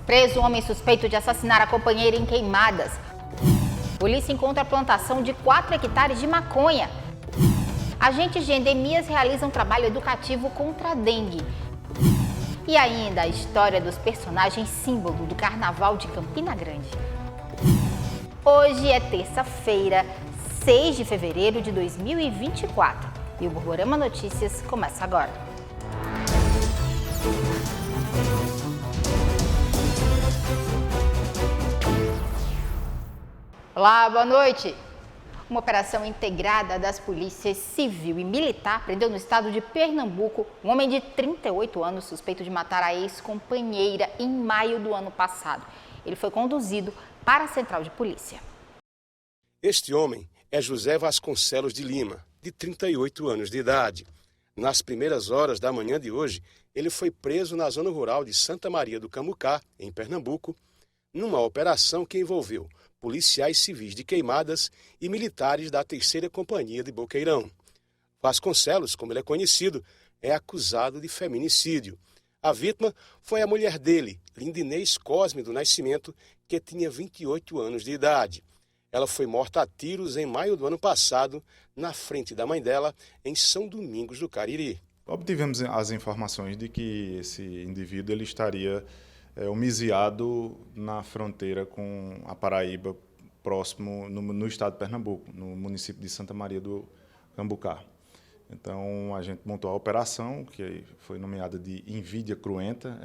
Preso um homem suspeito de assassinar a companheira em Queimadas. Polícia encontra a plantação de 4 hectares de maconha. Agentes de endemias realizam trabalho educativo contra a dengue. E ainda a história dos personagens símbolo do Carnaval de Campina Grande. Hoje é terça-feira, 6 de fevereiro de 2024. E o Borborema Notícias começa agora. Olá, boa noite. Uma operação integrada das polícias civil e militar prendeu no estado de Pernambuco um homem de 38 anos suspeito de matar a ex-companheira em maio do ano passado. Ele foi conduzido para a central de polícia. Este homem é José Vasconcelos de Lima, de 38 anos de idade. Nas primeiras horas da manhã de hoje, ele foi preso na zona rural de Santa Maria do Cambucá, em Pernambuco, numa operação que envolveu policiais civis de Queimadas e militares da 3ª Companhia de Boqueirão. Vasconcelos, como ele é conhecido, é acusado de feminicídio. A vítima foi a mulher dele, Lindinês Cosme do Nascimento, que tinha 28 anos de idade. Ela foi morta a tiros em maio do ano passado, na frente da mãe dela, em São Domingos do Cariri. Obtivemos as informações de que esse indivíduo ele estaria homiziado na fronteira com a Paraíba, próximo no estado de Pernambuco, no município de Santa Maria do Cambucá. Então, a gente montou a operação, que foi nomeada de Invídia Cruenta,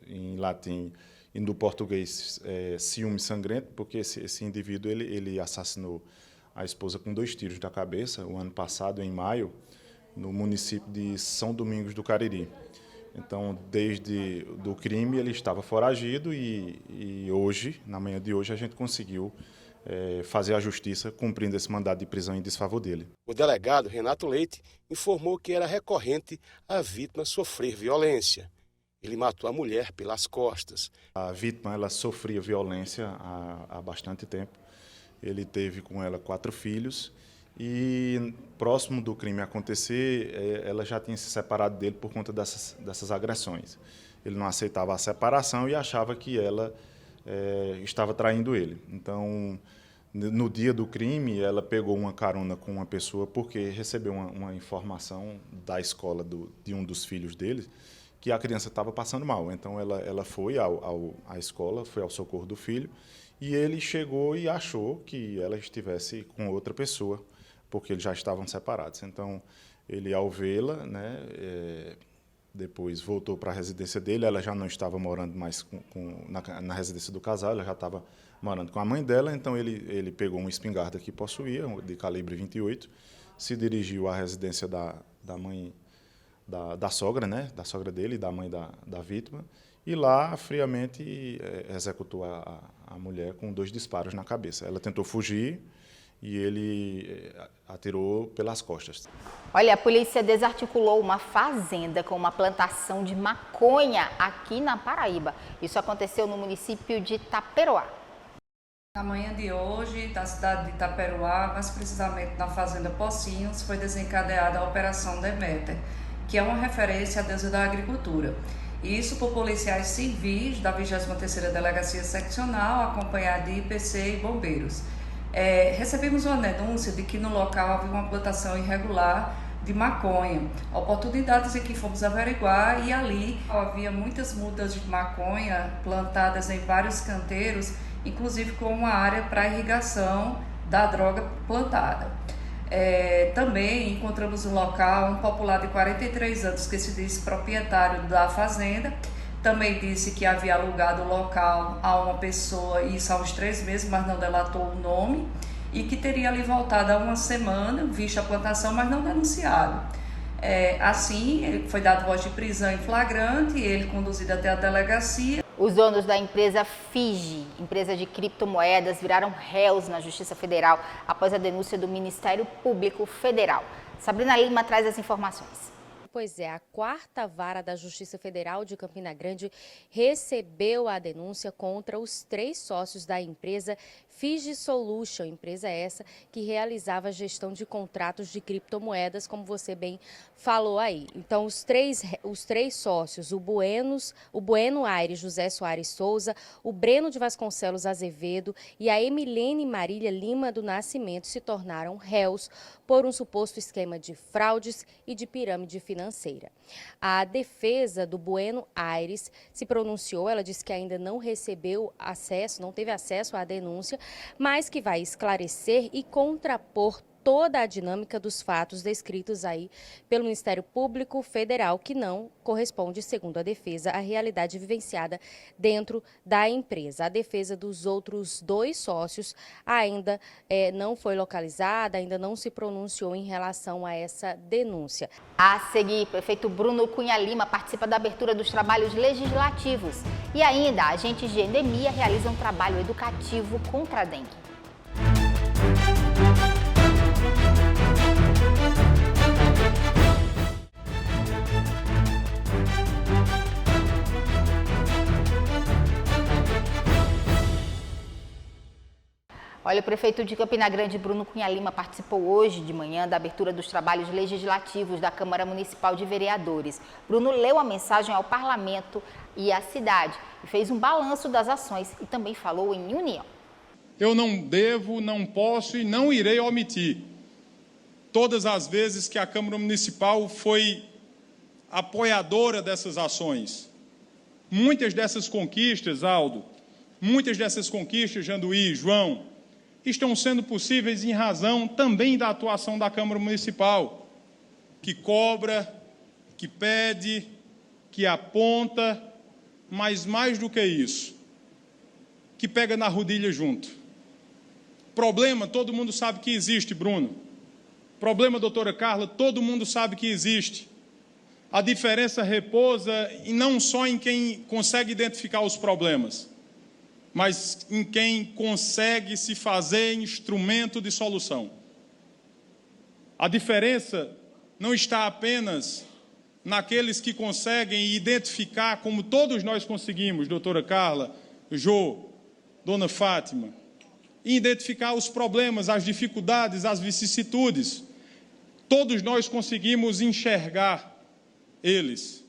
em latim e no português ciúme sangrento, porque esse indivíduo ele assassinou a esposa com 2 tiros na cabeça, o ano passado, em maio, no município de São Domingos do Cariri. Então, desde o crime, ele estava foragido e hoje, na manhã de hoje, a gente conseguiu fazer a justiça cumprindo esse mandado de prisão em desfavor dele. O delegado Renato Leite informou que era recorrente a vítima sofrer violência. Ele matou a mulher pelas costas. A vítima ela sofria violência há bastante tempo. Ele teve com ela 4 filhos. E próximo do crime acontecer, ela já tinha se separado dele por conta dessas agressões. Ele não aceitava a separação e achava que ela estava traindo ele. Então, no dia do crime, ela pegou uma carona com uma pessoa porque recebeu uma informação da escola de um dos filhos dele que a criança estava passando mal. Então, ela foi à escola, foi ao socorro do filho e ele chegou e achou que ela estivesse com outra pessoa, porque eles já estavam separados. Então, ele, ao vê-la, depois voltou para a residência dele, ela já não estava morando mais na residência do casal, ela já estava morando com a mãe dela, então ele pegou uma espingarda que possuía, de calibre 28, se dirigiu à residência da mãe, da sogra, da sogra dele, da mãe da vítima, e lá, friamente, executou a mulher com 2 disparos na cabeça. Ela tentou fugir, e ele atirou pelas costas. Olha, a polícia desarticulou uma fazenda com uma plantação de maconha aqui na Paraíba. Isso aconteceu no município de Itaperoá. Na manhã de hoje, da cidade de Itaperoá, mais precisamente na fazenda Pocinhos, foi desencadeada a Operação Deméter, que é uma referência à deusa da agricultura. Isso por policiais civis da 23ª Delegacia Seccional, acompanhado de IPC e bombeiros. Recebemos uma denúncia de que no local havia uma plantação irregular de maconha. Oportunidades em que fomos averiguar e ali havia muitas mudas de maconha plantadas em vários canteiros, inclusive com uma área para irrigação da droga plantada. Também encontramos no local um popular de 43 anos que se diz proprietário da fazenda. Também disse que havia alugado o local a uma pessoa, isso há uns 3 meses, mas não delatou o nome, e que teria ali voltado há uma semana, visto a plantação, mas não denunciado. Assim, ele foi dado voz de prisão em flagrante, ele conduzido até a delegacia. Os donos da empresa Fiji, empresa de criptomoedas, viraram réus na Justiça Federal após a denúncia do Ministério Público Federal. Sabrina Lima traz as informações. Pois é, a 4ª Vara da Justiça Federal de Campina Grande recebeu a denúncia contra os 3 sócios da empresa FigiSolution, empresa essa que realizava a gestão de contratos de criptomoedas, como você bem falou aí. Então, os três sócios, o Bueno Aires José Soares Souza, o Breno de Vasconcelos Azevedo e a Emilene Marília Lima do Nascimento se tornaram réus por um suposto esquema de fraudes e de pirâmide financeira. A defesa do Bueno Aires se pronunciou, ela disse que ainda não recebeu acesso, não teve acesso à denúncia, mas que vai esclarecer e contrapor toda a dinâmica dos fatos descritos aí pelo Ministério Público Federal, que não corresponde, segundo a defesa, à realidade vivenciada dentro da empresa. A defesa dos outros 2 sócios ainda não foi localizada, ainda não se pronunciou em relação a essa denúncia. A seguir, o prefeito Bruno Cunha Lima participa da abertura dos trabalhos legislativos. E ainda, agentes de endemia realizam um trabalho educativo contra a dengue. Olha, o prefeito de Campina Grande, Bruno Cunha Lima, participou hoje de manhã da abertura dos trabalhos legislativos da Câmara Municipal de Vereadores. Bruno leu a mensagem ao parlamento e à cidade e fez um balanço das ações e também falou em união. Eu não devo, não posso e não irei omitir todas as vezes que a Câmara Municipal foi apoiadora dessas ações. Muitas dessas conquistas, Aldo, muitas dessas conquistas, Janduí, João, estão sendo possíveis em razão também da atuação da Câmara Municipal, que cobra, que pede, que aponta, mas mais do que isso, que pega na rodilha junto. Problema, todo mundo sabe que existe, Bruno. Problema, doutora Carla, todo mundo sabe que existe. A diferença repousa e não só em quem consegue identificar os problemas, mas em quem consegue se fazer instrumento de solução. A diferença não está apenas naqueles que conseguem identificar, como todos nós conseguimos, doutora Carla, Jô, dona Fátima, identificar os problemas, as dificuldades, as vicissitudes. Todos nós conseguimos enxergar eles.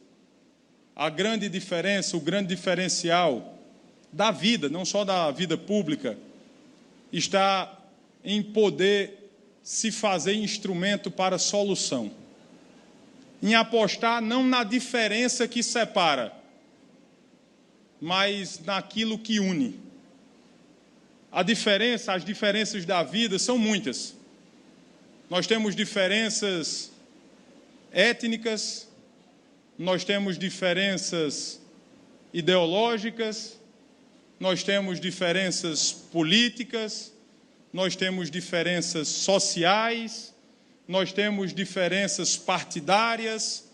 A grande diferença, o grande diferencial da vida, não só da vida pública, está em poder se fazer instrumento para solução. Em apostar não na diferença que separa, mas naquilo que une. As diferenças da vida são muitas. Nós temos diferenças étnicas, nós temos diferenças ideológicas, nós temos diferenças políticas, nós temos diferenças sociais, nós temos diferenças partidárias,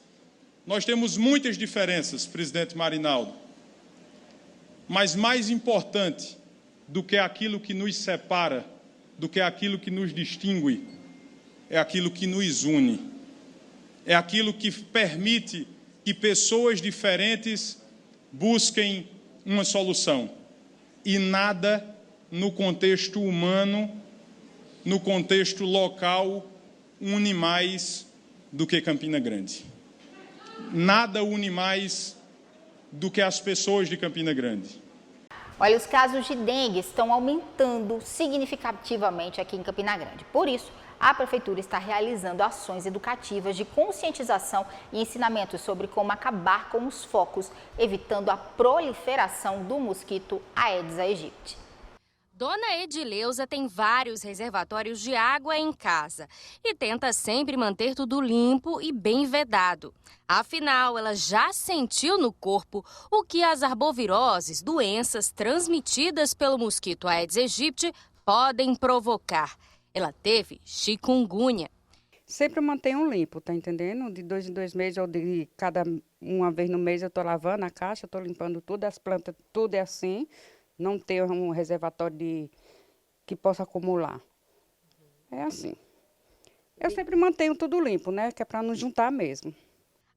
nós temos muitas diferenças, presidente Marinaldo. Mas mais importante do que aquilo que nos separa, do que aquilo que nos distingue, é aquilo que nos une. É aquilo que permite que pessoas diferentes busquem uma solução. E nada no contexto humano, no contexto local, une mais do que Campina Grande. Nada une mais do que as pessoas de Campina Grande. Olha, os casos de dengue estão aumentando significativamente aqui em Campina Grande. Por isso, a Prefeitura está realizando ações educativas de conscientização e ensinamentos sobre como acabar com os focos, evitando a proliferação do mosquito Aedes aegypti. Dona Edileuza tem vários reservatórios de água em casa e tenta sempre manter tudo limpo e bem vedado. Afinal, ela já sentiu no corpo o que as arboviroses, doenças transmitidas pelo mosquito Aedes aegypti, podem provocar. Ela teve chikungunya. Sempre mantenho limpo, tá entendendo? De 2 em 2 meses ou de cada uma vez no mês eu tô lavando a caixa, tô limpando tudo, as plantas, tudo é assim. Não tenho um reservatório que possa acumular. É assim. Eu sempre mantenho tudo limpo, né? Que é para não juntar mesmo.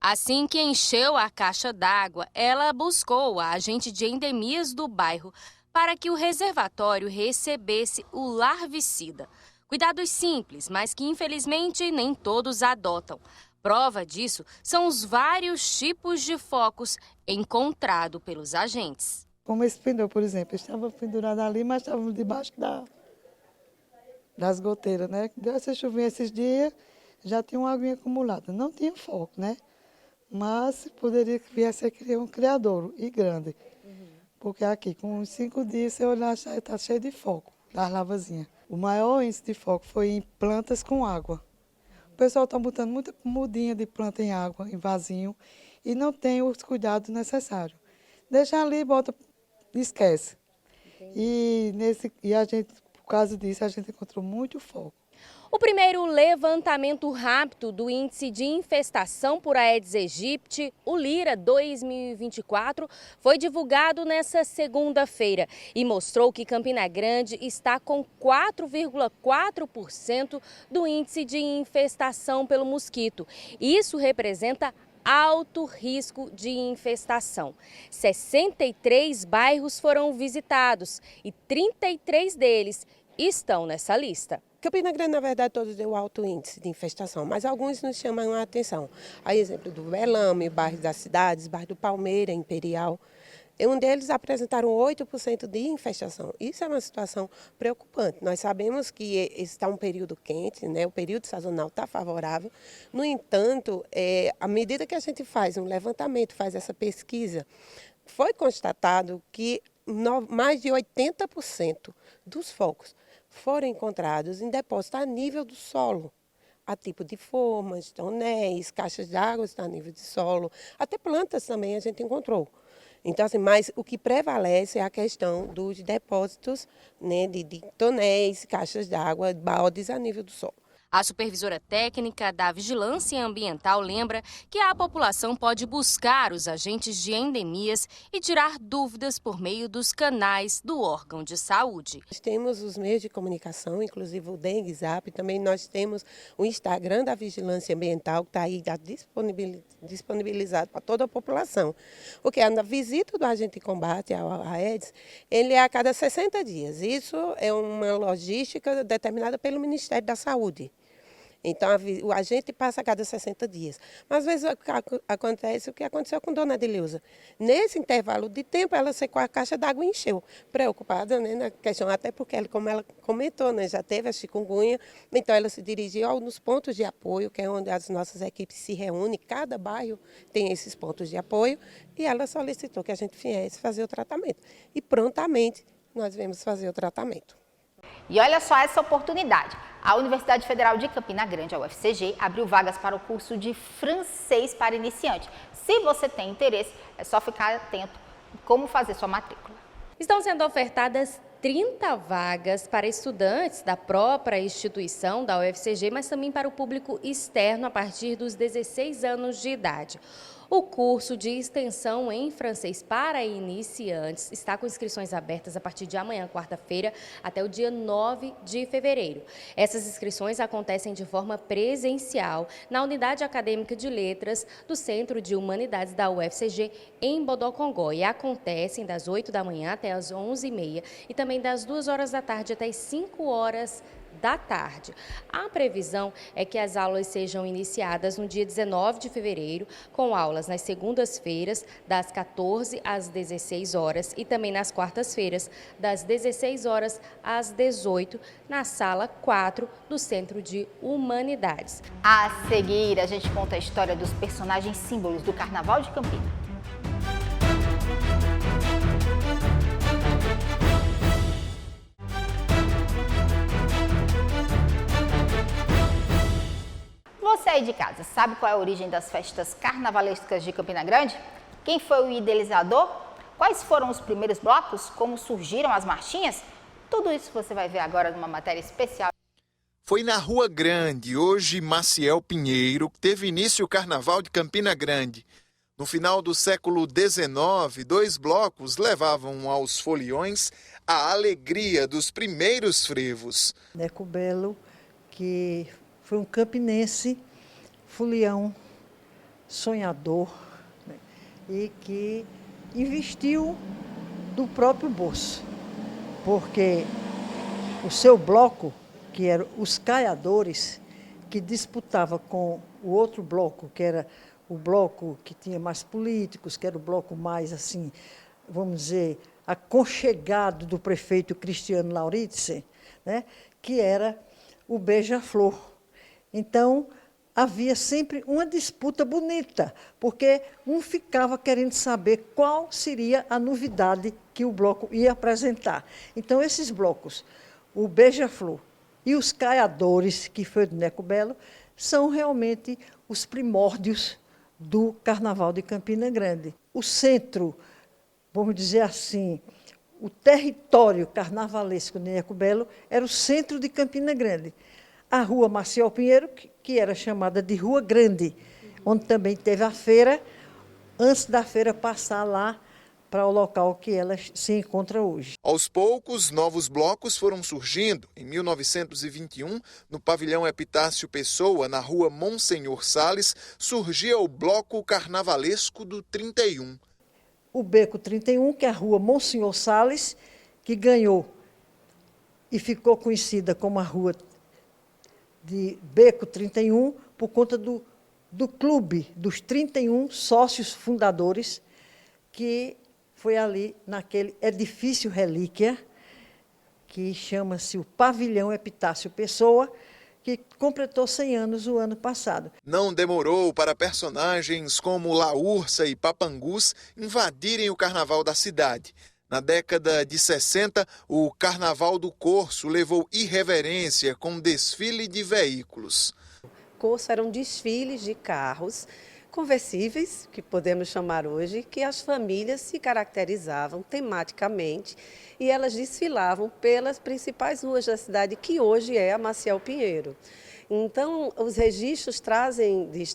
Assim que encheu a caixa d'água, ela buscou a agente de endemias do bairro para que o reservatório recebesse o larvicida. Cuidados simples, mas que infelizmente nem todos adotam. Prova disso são os vários tipos de focos encontrados pelos agentes. Como esse pneu, por exemplo, estava pendurado ali, mas estava debaixo das goteiras, né? Deu essa chuvinha esses dias, já tinha uma aguinha acumulada. Não tinha foco, né? Mas poderia vir ser um criadouro e grande. Porque aqui, com uns 5 dias, você olhar, já está cheio de foco, das lavazinhas. O maior índice de foco foi em plantas com água. O pessoal está botando muita mudinha de planta em água, em vasinho, e não tem os cuidados necessários. Deixa ali, bota, esquece. E a gente, por causa disso, a gente encontrou muito foco. O primeiro levantamento rápido do índice de infestação por Aedes aegypti, o Lira 2024, foi divulgado nesta segunda-feira e mostrou que Campina Grande está com 4,4% do índice de infestação pelo mosquito. Isso representa alto risco de infestação. 63 bairros foram visitados e 33 deles estão nessa lista. Campina Grande, na verdade, todos têm um alto índice de infestação, mas alguns nos chamam a atenção. A exemplo do Velame, bairro das cidades, bairro do Palmeira, Imperial. Um deles apresentaram 8% de infestação. Isso é uma situação preocupante. Nós sabemos que está um período quente, né? O período sazonal está favorável. No entanto, à medida que a gente faz um levantamento, faz essa pesquisa, foi constatado que mais de 80% dos focos foram encontrados em depósitos a nível do solo, a tipo de formas, tonéis, caixas d'água a nível de solo, até plantas também a gente encontrou. Então, assim, mas o que prevalece é a questão dos depósitos, né, de tonéis, caixas d'água, baldes a nível do solo. A supervisora técnica da Vigilância Ambiental lembra que a população pode buscar os agentes de endemias e tirar dúvidas por meio dos canais do órgão de saúde. Nós temos os meios de comunicação, inclusive o Dengue Zap, também nós temos o Instagram da Vigilância Ambiental, que está aí disponibilizado para toda a população. Porque a visita do agente de combate ao Aedes, ele é a cada 60 dias. Isso é uma logística determinada pelo Ministério da Saúde. Então, o agente passa a cada 60 dias. Mas, às vezes, acontece o que aconteceu com Dona Adileuza. Nesse intervalo de tempo, ela secou a caixa d'água e encheu. Preocupada, né, na questão, até porque, como ela comentou, né, já teve a chikungunya. Então, ela se dirigiu nos pontos de apoio, que é onde as nossas equipes se reúnem. Cada bairro tem esses pontos de apoio. E ela solicitou que a gente viesse fazer o tratamento. E, prontamente, nós viemos fazer o tratamento. E olha só essa oportunidade. A Universidade Federal de Campina Grande, a UFCG, abriu vagas para o curso de francês para iniciante. Se você tem interesse, é só ficar atento como fazer sua matrícula. Estão sendo ofertadas 30 vagas para estudantes da própria instituição da UFCG, mas também para o público externo a partir dos 16 anos de idade. O curso de extensão em francês para iniciantes está com inscrições abertas a partir de amanhã, quarta-feira, até o dia 9 de fevereiro. Essas inscrições acontecem de forma presencial na Unidade Acadêmica de Letras do Centro de Humanidades da UFCG em Bodocongó e acontecem das 8 da manhã até as 11h30 e também das 2 horas da tarde até as 5 horas da tarde. A previsão é que as aulas sejam iniciadas no dia 19 de fevereiro, com aulas nas segundas-feiras, das 14 às 16 horas e também nas quartas-feiras, das 16 horas às 18, na sala 4 do Centro de Humanidades. A seguir, a gente conta a história dos personagens símbolos do Carnaval de Campina. Você aí de casa, sabe qual é a origem das festas carnavalescas de Campina Grande? Quem foi o idealizador? Quais foram os primeiros blocos? Como surgiram as marchinhas? Tudo isso você vai ver agora numa matéria especial. Foi na Rua Grande, hoje Maciel Pinheiro, que teve início o Carnaval de Campina Grande. No final do século XIX, 2 blocos levavam aos foliões a alegria dos primeiros frevos. Neco Belo, que foi um campinense, folião, sonhador, né, e que investiu do próprio bolso, porque o seu bloco, que eram os caiadores, que disputava com o outro bloco, que era o bloco que tinha mais políticos, que era o bloco mais, assim, vamos dizer, aconchegado do prefeito Cristiano Lauritsen, né, que era o Beija-Flor. Então, havia sempre uma disputa bonita, porque um ficava querendo saber qual seria a novidade que o bloco ia apresentar. Então, esses blocos, o Beija-Flor e os Caiadores, que foi do Neco Belo, são realmente os primórdios do Carnaval de Campina Grande. O centro, vamos dizer assim, o território carnavalesco de Neco Belo era o centro de Campina Grande. A Rua Maciel Pinheiro, que era chamada de Rua Grande, onde também teve a feira, antes da feira passar lá para o local que ela se encontra hoje. Aos poucos, novos blocos foram surgindo. Em 1921, no pavilhão Epitácio Pessoa, na rua Monsenhor Salles, surgia o Bloco Carnavalesco do 31. O Beco 31, que é a rua Monsenhor Salles, que ganhou e ficou conhecida como a rua de Beco 31, por conta do clube dos 31 sócios fundadores, que foi ali naquele edifício relíquia, que chama-se o Pavilhão Epitácio Pessoa, que completou 100 anos o ano passado. Não demorou para personagens como Laúrça e Papangus invadirem o carnaval da cidade. Na década de 60, o Carnaval do Corso levou irreverência com desfile de veículos. Corso eram desfiles de carros conversíveis, que podemos chamar hoje, que as famílias se caracterizavam tematicamente e elas desfilavam pelas principais ruas da cidade, que hoje é a Maciel Pinheiro. Então, os registros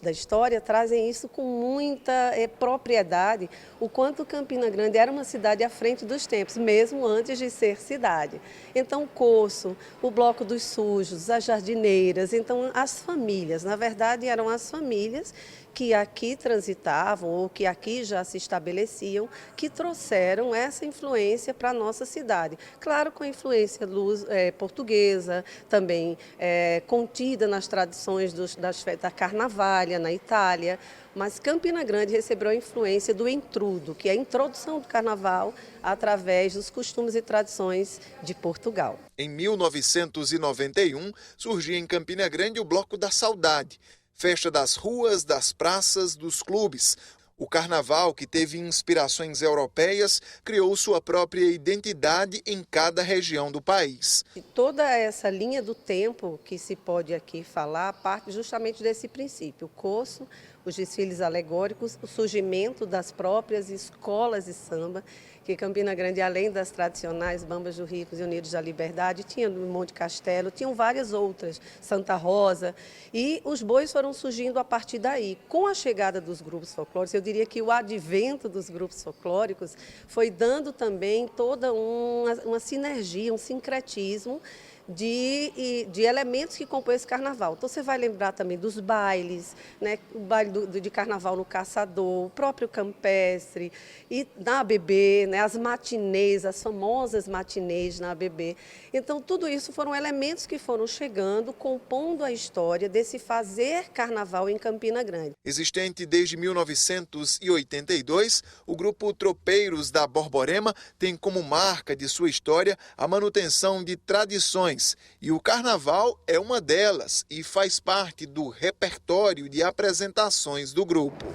da história trazem isso com muita propriedade, o quanto Campina Grande era uma cidade à frente dos tempos, mesmo antes de ser cidade. Então, o Corso, o Bloco dos Sujos, as Jardineiras, então as famílias, na verdade eram as famílias que aqui transitavam ou que aqui já se estabeleciam, que trouxeram essa influência para a nossa cidade. Claro, com a influência portuguesa, também contida nas tradições da Carnavalha, na Itália, mas Campina Grande recebeu a influência do entrudo, que é a introdução do carnaval através dos costumes e tradições de Portugal. Em 1991, surgia em Campina Grande o Bloco da Saudade, festa das ruas, das praças, dos clubes. O carnaval, que teve inspirações europeias, criou sua própria identidade em cada região do país. E toda essa linha do tempo que se pode aqui falar parte justamente desse princípio. O Corso, os desfiles alegóricos, o surgimento das próprias escolas de samba, que Campina Grande, além das tradicionais Bambas do Ricos e Unidos da Liberdade, tinha no Monte Castelo, tinham várias outras, Santa Rosa, e os bois foram surgindo a partir daí. Com a chegada dos grupos folclóricos, eu diria que o advento dos grupos folclóricos foi dando também toda uma sinergia, um sincretismo de elementos que compõem esse carnaval. Então, você vai lembrar também dos bailes, né? O baile de carnaval no Caçador, o próprio campestre, e na ABB, né? As matinês, as famosas matinês na ABB. Então, tudo isso foram elementos que foram chegando, compondo a história desse fazer carnaval em Campina Grande. Existente desde 1982, o grupo Tropeiros da Borborema tem como marca de sua história a manutenção de tradições. E o carnaval é uma delas e faz parte do repertório de apresentações do grupo.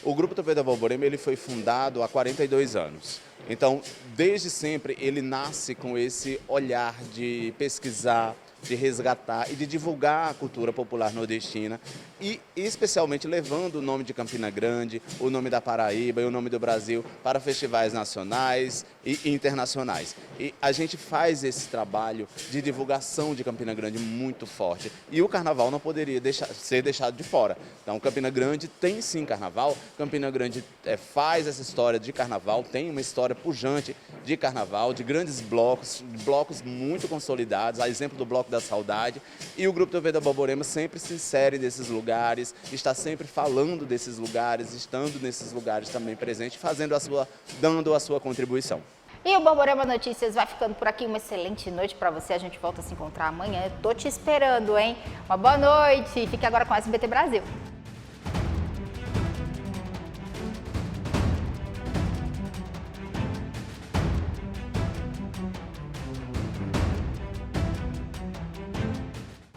O Grupo Tropeiro da Borborema ele foi fundado há 42 anos. Então, desde sempre, ele nasce com esse olhar de pesquisar de resgatar e de divulgar a cultura popular nordestina e especialmente levando o nome de Campina Grande, o nome da Paraíba e o nome do Brasil para festivais nacionais e internacionais. E a gente faz esse trabalho de divulgação de Campina Grande muito forte e o carnaval não poderia ser deixado de fora. Então Campina Grande tem sim carnaval, Campina Grande faz essa história de carnaval, tem uma história pujante de carnaval, de grandes blocos muito consolidados, a exemplo do Bloco da Saudade, e o Grupo TV da Borborema sempre se insere nesses lugares, está sempre falando desses lugares, estando nesses lugares também presente, dando a sua contribuição. E o Borborema Notícias vai ficando por aqui. Uma excelente noite para você. A gente volta a se encontrar amanhã. Eu tô te esperando, hein? Uma boa noite. Fique agora com a SBT Brasil.